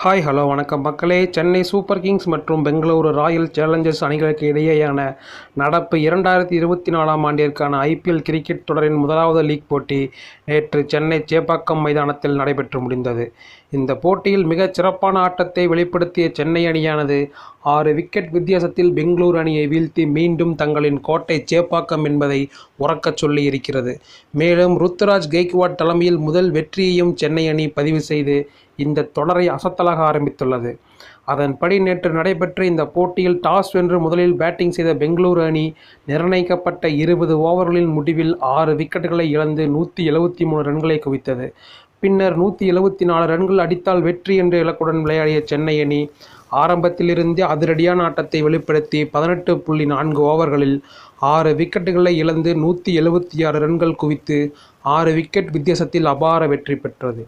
Hello வணக்கம் மக்களே. Chennai super Kings மற்றும் பெங்களூரு ராயல் சேலஞ்சர்ஸ் அணிகளுக்கு இடையேயான நடப்பு 2024ஆம் ஆண்டிற்கான ஐபிஎல் கிரிக்கெட் தொடரின் முதலாவது லீக் போட்டி நேற்று சென்னை சேப்பாக்கம் மைதானத்தில் நடைபெற்று முடிந்தது. இந்த போட்டியில் மிகச் சிறப்பான ஆட்டத்தை வெளிப்படுத்திய சென்னை அணியானது 6 விக்கெட் வித்தியாசத்தில் பெங்களூரு அணியை வீழ்த்தி மீண்டும் தங்களின் கோட்டை சேப்பாக்கம் என்பதை உறக்கச் சொல்லி இருக்கிறது. மேலும் ருத்துராஜ் கெய்க்வாட் தலைமையில் முதல் வெற்றியையும் சென்னை அணி பதிவு செய்து இந்த தொடரை அசத்தலாக ஆரம்பித்துள்ளது. அதன்படி நேற்று நடைபெற்ற இந்த போட்டியில் டாஸ் வென்று முதலில் பேட்டிங் செய்த பெங்களூரு அணி நிர்ணயிக்கப்பட்ட 20 ஓவர்களின் முடிவில் 6 விக்கெட்டுகளை இழந்து 173 ரன்களை குவித்தது. பின்னர் 174 ரன்கள் அடித்தால் வெற்றி என்ற இலக்குடன் விளையாடிய சென்னை அணி ஆரம்பத்திலிருந்தே அதிரடியான ஆட்டத்தை வெளிப்படுத்தி 18.4 ஓவர்களில் 6 விக்கெட்டுகளை இழந்து 176 ரன்கள் குவித்து 6 விக்கெட் வித்தியாசத்தில் அபார வெற்றி பெற்றது.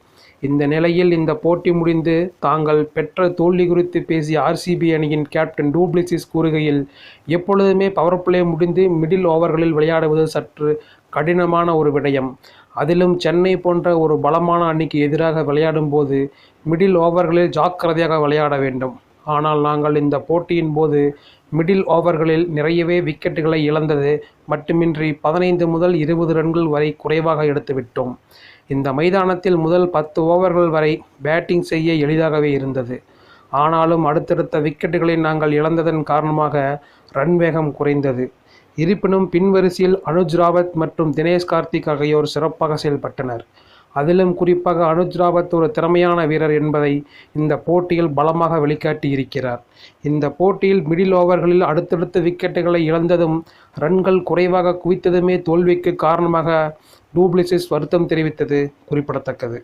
இந்த நிலையில் இந்த போட்டி முடிந்து தாங்கள் பெற்ற தோல்வி குறித்து பேசிய ஆர்சிபி அணியின் கேப்டன் டு பிளிசிஸ் கூறுகையில், எப்பொழுதுமே பவர் பிளே முடிந்து மிடில் ஓவர்களில் விளையாடுவது சற்று கடினமான ஒரு விடயம். அதிலும் சென்னை போன்ற ஒரு பலமான அணிக்கு எதிராக விளையாடும் போது மிடில் ஓவர்களில் ஜாக்கிரதையாக விளையாட வேண்டும். ஆனால் நாங்கள் இந்த போட்டியின் போது மிடில் ஓவர்களில் நிறையவே விக்கெட்டுகளை இழந்தது மட்டுமின்றி 15 முதல் 20 ரன்கள் வரை குறைவாக எடுத்துவிட்டோம். இந்த மைதானத்தில் முதல் 10 ஓவர்கள் வரை பேட்டிங் செய்ய எளிதாகவே இருந்தது. ஆனாலும் அடுத்தடுத்த விக்கெட்டுகளை நாங்கள் இழந்ததன் காரணமாக ரன் வேகம் குறைந்தது. இருப்பினும் பின்வரிசையில் அனுஜ் ராவத் மற்றும் தினேஷ் கார்த்திக் ஆகியோர் சிறப்பாக செயல்பட்டனர். அதிலும் குறிப்பாக அனுஜ் ராவத் ஒரு திறமையான வீரர் என்பதை இந்த போட்டியில் பலமாக வெளிக்காட்டி இருக்கிறார். இந்த போட்டியில் மிடில் ஓவர்களில் அடுத்தடுத்த விக்கெட்டுகளை இழந்ததும் ரன்கள் குறைவாக குவித்ததுமே தோல்விக்கு காரணமாக டு பிளிசிஸ் வருத்தம் தெரிவித்தது குறிப்பிடத்தக்கது.